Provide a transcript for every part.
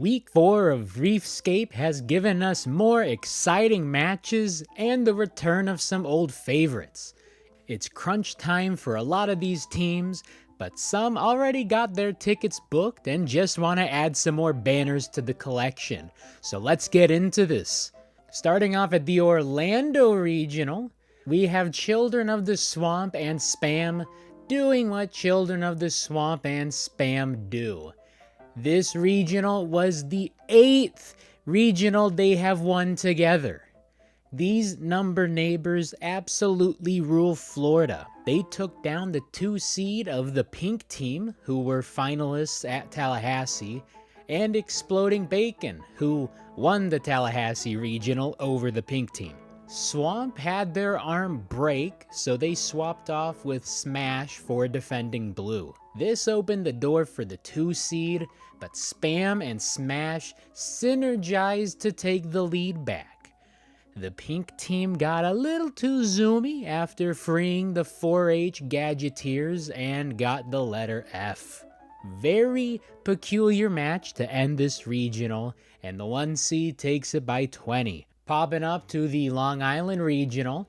Week 4 of Reefscape has given us more exciting matches and the return of some old favorites. It's crunch time for a lot of these teams, but some already got their tickets booked and just want to add some more banners to the collection. So let's get into this. Starting off at the Orlando Regional, we have Children of the Swamp and Spam doing what Children of the Swamp and Spam do. This regional was the 8th regional they have won together. These number neighbors absolutely rule Florida. They took down the 2 seed of the Pink team, who were finalists at Tallahassee, and Exploding Bacon, who won the Tallahassee regional over the Pink team. Swamp had their arm break, so they swapped off with Smash for defending Blue. This opened the door for the 2 seed, but Spam and Smash synergized to take the lead back. The Pink team got a little too zoomy after freeing the 4-H Gadgeteers and got the letter F. Very peculiar match to end this regional, and the 1 seed takes it by 20. Popping up to the Long Island Regional.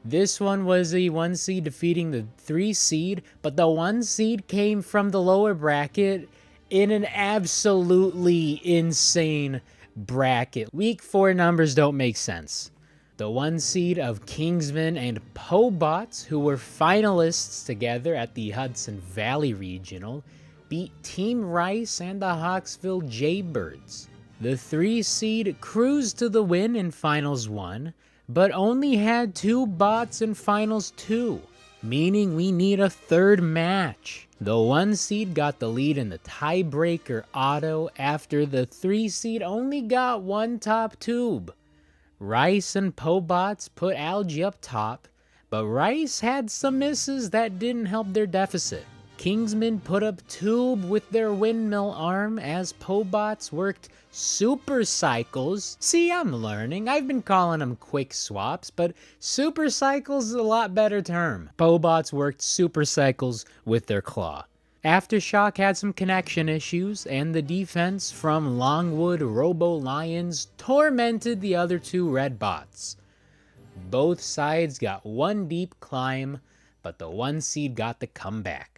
This one was a 1 seed defeating the 3 seed, but the 1 seed came from the lower bracket in an absolutely insane bracket. Week 4 numbers don't make sense. The 1 seed of Kingsman and Pobots, who were finalists together at the Hudson Valley Regional, beat Team Rice and the Hawksville Jaybirds. The 3 seed cruised to the win in Finals 1, but only had 2 bots in Finals 2, meaning we need a 3rd match. The 1 seed got the lead in the tiebreaker auto after the 3 seed only got 1 top tube. Rice and Pobots put Algae up top, but Rice had some misses that didn't help their deficit. Kingsman put up tube with their windmill arm as Pobots worked super cycles. See, I'm learning. I've been calling them quick swaps, but super cycles is a lot better term. Pobots worked super cycles with their claw. Aftershock had some connection issues, and the defense from Longwood Robo Lions tormented the other 2 red bots. Both sides got 1 deep climb, but the 1 seed got the comeback.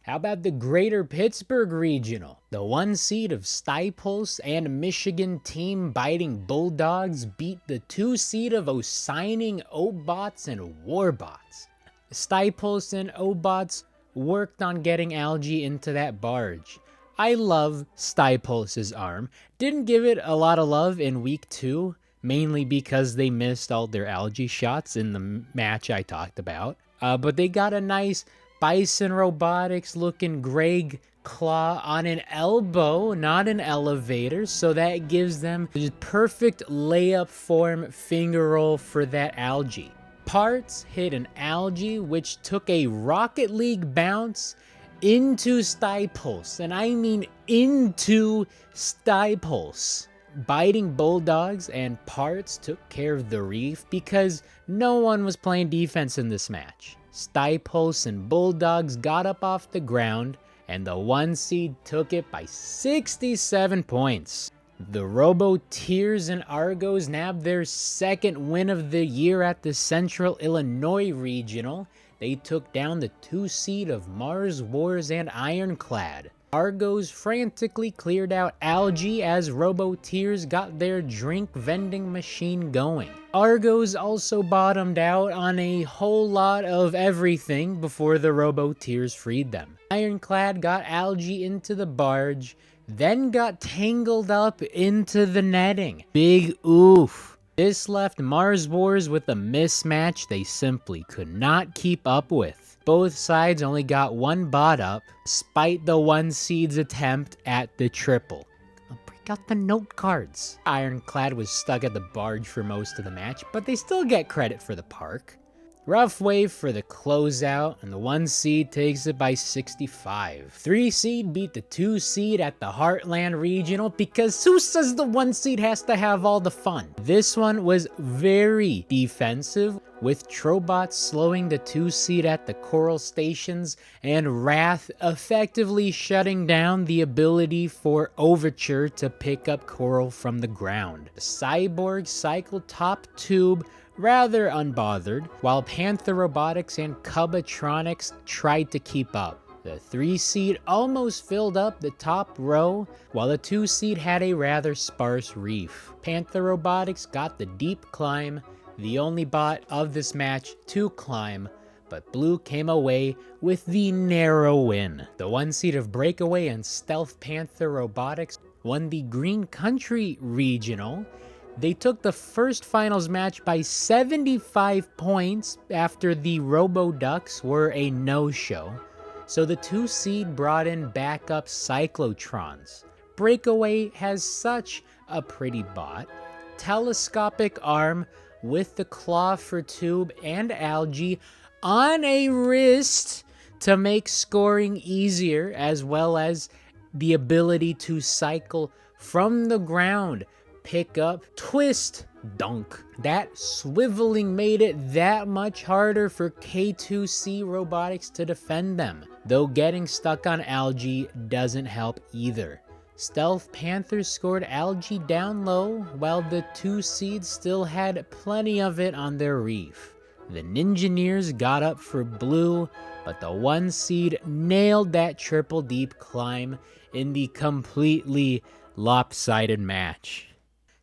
How about the Greater Pittsburgh Regional? The 1 seed of Stipulse and Michigan team biting Bulldogs beat the 2 seed of Osigning Obots and Warbots. Stipulse and Obots worked on getting Algae into that barge. I love Stipulse's arm. Didn't give it a lot of love in week 2, mainly because they missed all their Algae shots in the match I talked about. But they got a nice Bison Robotics looking Greg Claw on an elbow, not an elevator, so that gives them the perfect layup form finger roll for that Algae. Parts hit an Algae which took a Rocket League bounce into Stipulse, and I mean into Stipulse. Biting Bulldogs and Parts took care of the Reef because no one was playing defense in this match. Stipulse and Bulldogs got up off the ground, and the 1 seed took it by 67 points. The Robo-Tears and Argos nabbed their 2nd win of the year at the Central Illinois Regional. They took down the 2 seed of Mars Wars and Ironclad. Argos frantically cleared out Algae as Robo-Tears got their drink vending machine going. Argos also bottomed out on a whole lot of everything before the Robo-Tears freed them. Ironclad got Algae into the barge, then got tangled up into the netting. Big oof. This left Mars Wars with a mismatch they simply could not keep up with. Both sides only got 1 bot up, despite the 1 seed's attempt at the triple. I'll break out the note cards. Ironclad was stuck at the barge for most of the match, but they still get credit for the park. Rough wave for the closeout, and the 1 seed takes it by 65. 3 seed beat the 2 seed at the Heartland Regional because who says the 1 seed has to have all the fun? This one was very defensive, with Trobot slowing the 2 seed at the Coral Stations and Wrath effectively shutting down the ability for Overture to pick up Coral from the ground. The Cyborg cycled top tube rather unbothered, while Panther Robotics and Cubatronics tried to keep up. The 3 seed almost filled up the top row, while the 2 seed had a rather sparse reef. Panther Robotics got the deep climb, the only bot of this match to climb, but Blue came away with the narrow win. The 1 seed of Breakaway and Stealth Panther Robotics won the Green Country Regional. They took the first finals match by 75 points after the Robo Ducks were a no-show, so the 2 seed brought in backup Cyclotrons. Breakaway has such a pretty bot. Telescopic arm with the claw for tube and algae on a wrist to make scoring easier, as well as the ability to cycle from the ground, pick up, twist, dunk. That swiveling made it that much harder for K2C Robotics to defend them, though getting stuck on algae doesn't help either. Stealth Panthers scored algae down low, while the 2 seeds still had plenty of it on their reef. The Ninjaneers got up for Blue, but the 1 seed nailed that triple deep climb in the completely lopsided match.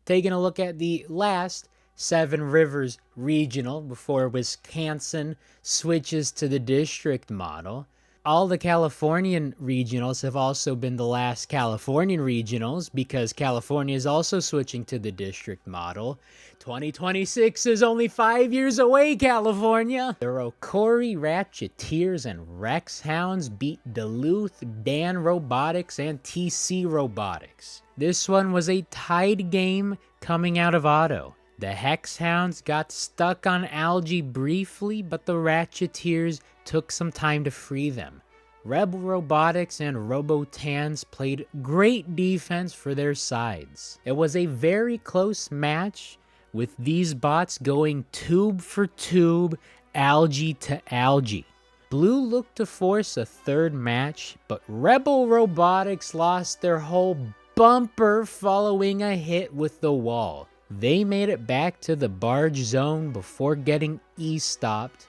Taking a look at the last Seven Rivers Regional before Wisconsin switches to the district model. All the Californian regionals have also been the last Californian regionals because California is also switching to the district model. 2026 is only 5 years away, California! The Rokori Ratcheteers and Rex Hounds beat Duluth, Dan Robotics, and TC Robotics. This one was a tied game coming out of auto. The Hex Hounds got stuck on algae briefly, but the Ratcheteers took some time to free them. Rebel Robotics and Robotans played great defense for their sides. It was a very close match, with these bots going tube for tube, algae to algae. Blue looked to force a third match, but Rebel Robotics lost their whole bumper following a hit with the wall. They made it back to the barge zone before getting E-stopped,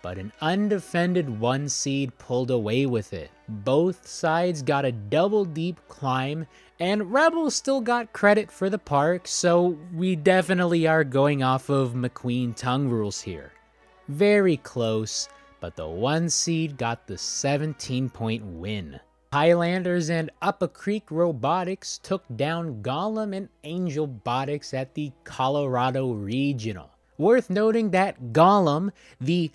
but an undefended 1 seed pulled away with it. Both sides got a double deep climb, and Rebel still got credit for the park, so we definitely are going off of McQueen tongue rules here. Very close, but the 1 seed got the 17-point win. Highlanders and Upper Creek Robotics took down Gollum and Angel Botics at the Colorado Regional. Worth noting that Gollum, the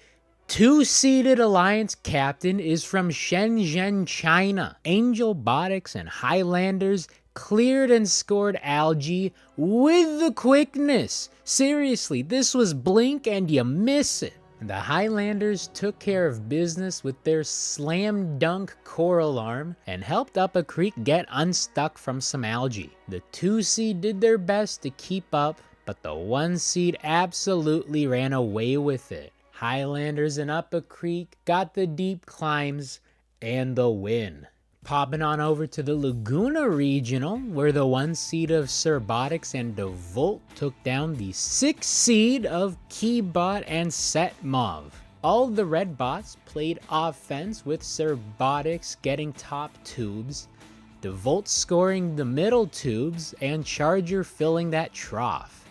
2-seeded Alliance captain, is from Shenzhen, China. Angel Botics and Highlanders cleared and scored algae with the quickness. Seriously, this was blink and you miss it. The Highlanders took care of business with their slam dunk coral arm and helped Upper Creek get unstuck from some algae. The 2 seed did their best to keep up, but the 1 seed absolutely ran away with it. Highlanders and Upper Creek got the deep climbs and the win. Popping on over to the Laguna Regional, where the 1 seed of Serbotics and DeVolt took down the 6 seed of Keybot and Setmov. All the red bots played offense, with Serbotics getting top tubes, DeVolt scoring the middle tubes, and Charger filling that trough.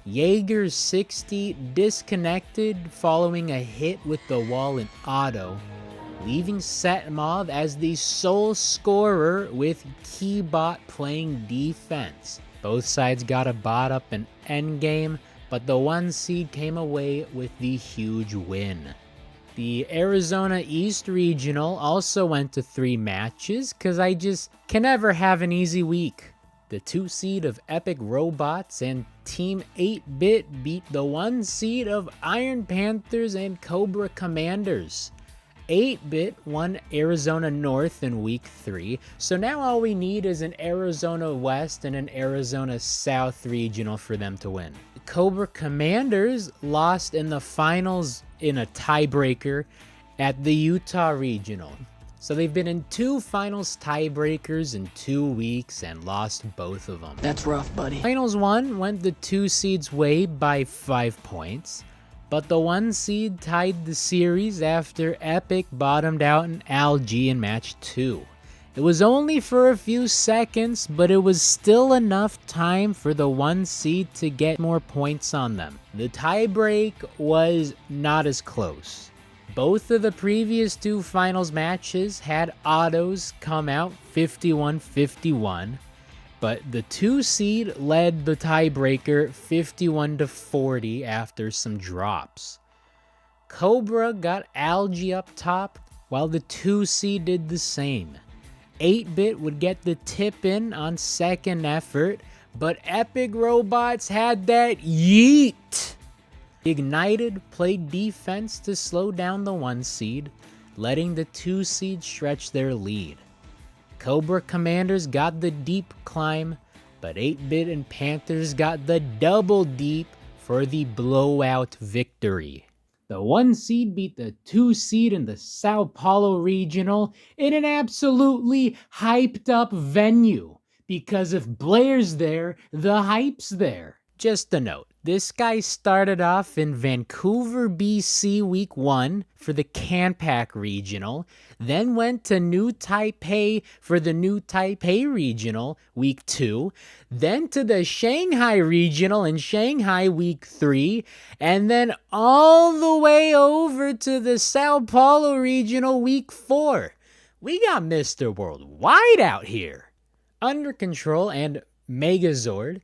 Jaeger's 60 disconnected following a hit with the wall in auto, leaving Setmov as the sole scorer with Keybot playing defense. Both sides got a bot up an endgame, but the 1 seed came away with the huge win. The Arizona East Regional also went to 3 matches, cause I just can never have an easy week. The 2 seed of Epic Robots and Team 8-Bit beat the 1 seed of Iron Panthers and Cobra Commanders. 8-Bit won Arizona North in Week 3, so now all we need is an Arizona West and an Arizona South regional for them to win. Cobra Commanders lost in the finals in a tiebreaker at the Utah regional. So they've been in 2 finals tiebreakers in 2 weeks and lost both of them. That's rough, buddy. Finals 1 went the 2 seeds' way by 5 points, but the 1 seed tied the series after Epic bottomed out in Algae in match 2. It was only for a few seconds, but it was still enough time for the 1 seed to get more points on them. The tiebreak was not as close. Both of the previous 2 finals matches had autos come out 51-51, but the 2 seed led the tiebreaker 51-40 after some drops. Cobra got Algae up top, while the 2 seed did the same. 8-Bit would get the tip in on second effort, but Epic Robots had that yeet. Ignited played defense to slow down the 1 seed, letting the 2 seed stretch their lead. Cobra Commanders got the deep climb, but 8-Bit and Panthers got the double deep for the blowout victory. The 1 seed beat the 2 seed in the São Paulo regional in an absolutely hyped up venue, because if Blair's there, the hype's there. Just a note, this guy started off in Vancouver, BC week 1 for the Canpack regional, then went to New Taipei for the New Taipei regional week 2, then to the Shanghai regional in Shanghai week 3, and then all the way over to the Sao Paulo regional week 4. We got Mr. Worldwide out here. Under Control and Megazord,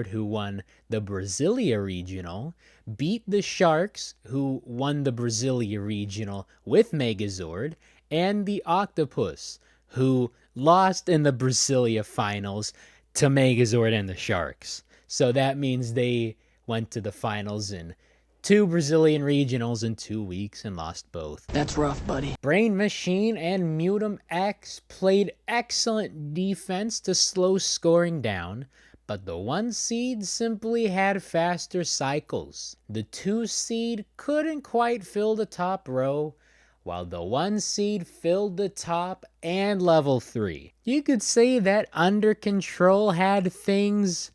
who won the Brasilia regional, beat the Sharks, who won the Brasilia regional with Megazord, and the Octopus, who lost in the Brasilia finals to Megazord and the Sharks. So that means they went to the finals in 2 Brazilian regionals in 2 weeks and lost both. That's rough, buddy. Brain Machine and Mutum X played excellent defense to slow scoring down, but the 1 seed simply had faster cycles. The 2 seed couldn't quite fill the top row, while the 1 seed filled the top and level 3. You could say that Under Control had things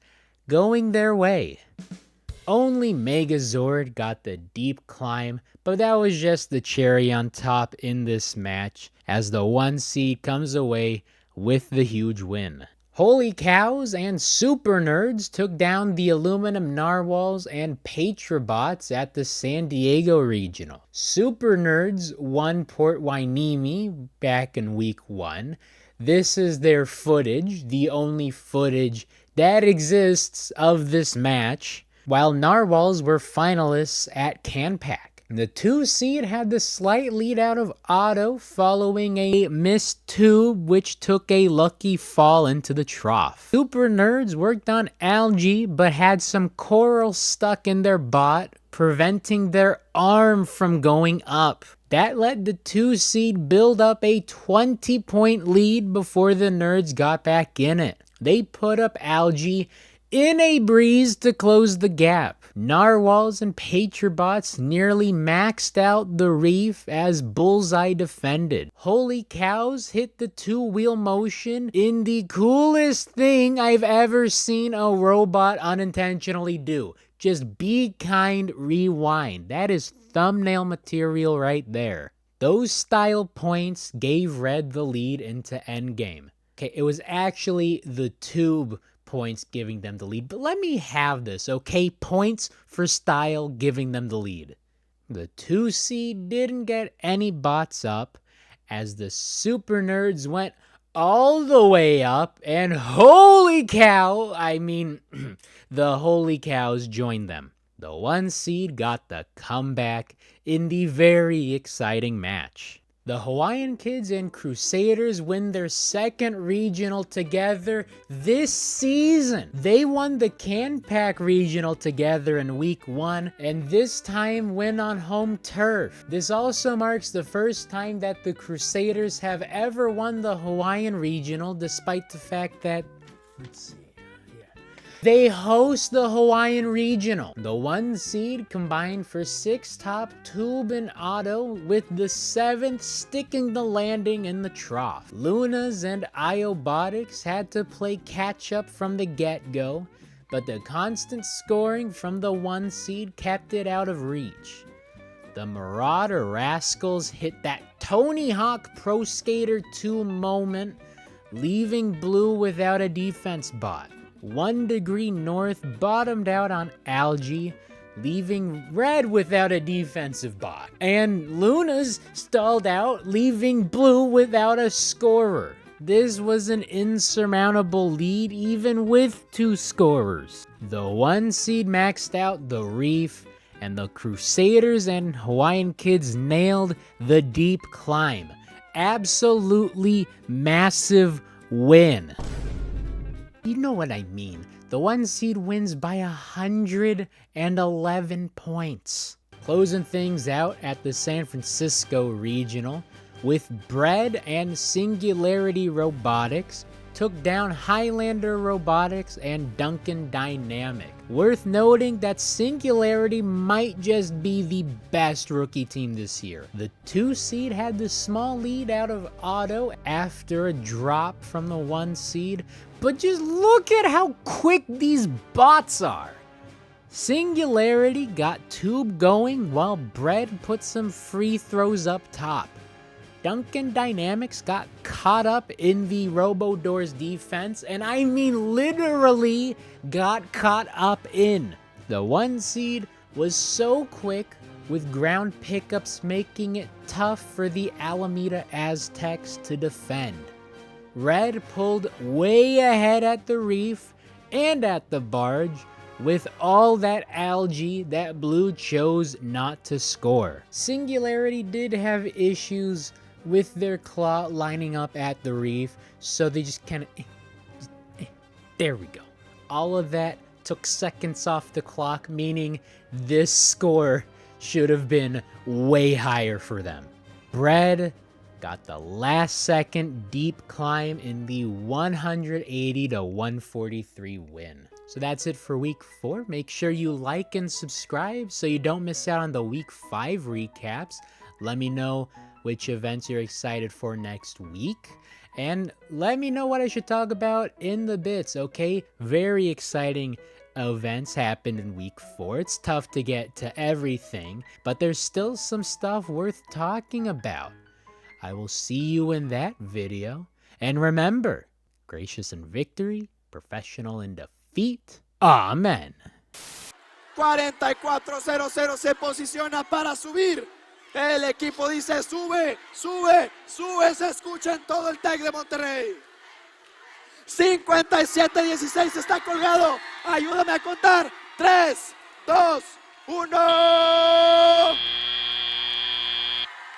going their way. Only Megazord got the deep climb, but that was just the cherry on top in this match, as the 1 seed comes away with the huge win. Holy Cows and Super Nerds took down the Aluminum Narwhals and Patrobots at the San Diego Regional. Super Nerds won Port Hueneme back in week 1. This is their footage, the only footage that exists of this match, while Narwhals were finalists at Canpack. The 2 seed had the slight lead out of Otto following a missed tube which took a lucky fall into the trough. Super Nerds worked on Algae but had some coral stuck in their bot, preventing their arm from going up. That let the 2 seed build up a 20-point lead before the Nerds got back in it. They put up Algae in a breeze to close the gap. Narwhals and Patrobots nearly maxed out the reef as Bullseye defended. Holy Cows hit the 2-wheel motion in the coolest thing I've ever seen a robot unintentionally do. Just be kind, rewind. That is thumbnail material right there. Those style points gave Red the lead into endgame. Okay, it was actually the tube points giving them the lead, but let me have this, okay? Points for style giving them the lead. The 2 seed didn't get any bots up as the Super Nerds went all the way up, and holy cow, the Holy Cows joined them. The 1 seed got the comeback in the very exciting match. The Hawaiian Kids and Crusaders win their second regional together this season. They won the Can-Pack regional together in week 1, and this time win on home turf. This also marks the first time that the Crusaders have ever won the Hawaiian regional, despite the fact that, let's see, they host the Hawaiian Regional. The 1 seed combined for 6 top tube and auto, with the 7th sticking the landing in the trough. Lunas and Iobotics had to play catch up from the get-go, but the constant scoring from the 1 seed kept it out of reach. The Marauder Rascals hit that Tony Hawk Pro Skater 2 moment, leaving Blue without a defense bot. 1 Degree North bottomed out on Algae, leaving Red without a defensive bot. And Lunas stalled out, leaving Blue without a scorer. This was an insurmountable lead even with 2 scorers. The 1 seed maxed out the Reef, and the Crusaders and Hawaiian Kids nailed the deep climb. Absolutely massive win. You know what I mean. The 1 seed wins by 111 points. Closing things out at the San Francisco Regional, with Bread and Singularity Robotics took down Highlander Robotics and Duncan Dynamic. Worth noting that Singularity might just be the best rookie team this year. The 2 seed had the small lead out of Auto after a drop from the 1 seed, but just look at how quick these bots are. Singularity got tube going while Bread put some free throws up top. Duncan Dynamics got caught up in the Robodoors defense, and I mean literally got caught up in. The 1 seed was so quick, with ground pickups making it tough for the Alameda Aztecs to defend. Red pulled way ahead at the Reef and at the Barge, with all that Algae that Blue chose not to score. Singularity did have issues with their claw lining up at the Reef, so they just kind of, there we go. All of that took seconds off the clock, meaning this score should have been way higher for them. Bread got the last second deep climb in the 180 to 143 win. So that's it for week 4. Make sure you like and subscribe so you don't miss out on the week 5 recaps. Let me know which events you're excited for next week, and let me know what I should talk about in the bits, okay? Very exciting events happened in week 4. It's tough to get to everything, but there's still some stuff worth talking about. I will see you in that video, and remember, gracious in victory, professional in defeat. Amen. 44-0-0 se posiciona para subir. El equipo dice sube, sube, sube, se escucha en todo el TEC de Monterrey. 57-16 está colgado. Ayúdame a contar. 3, 2, 1.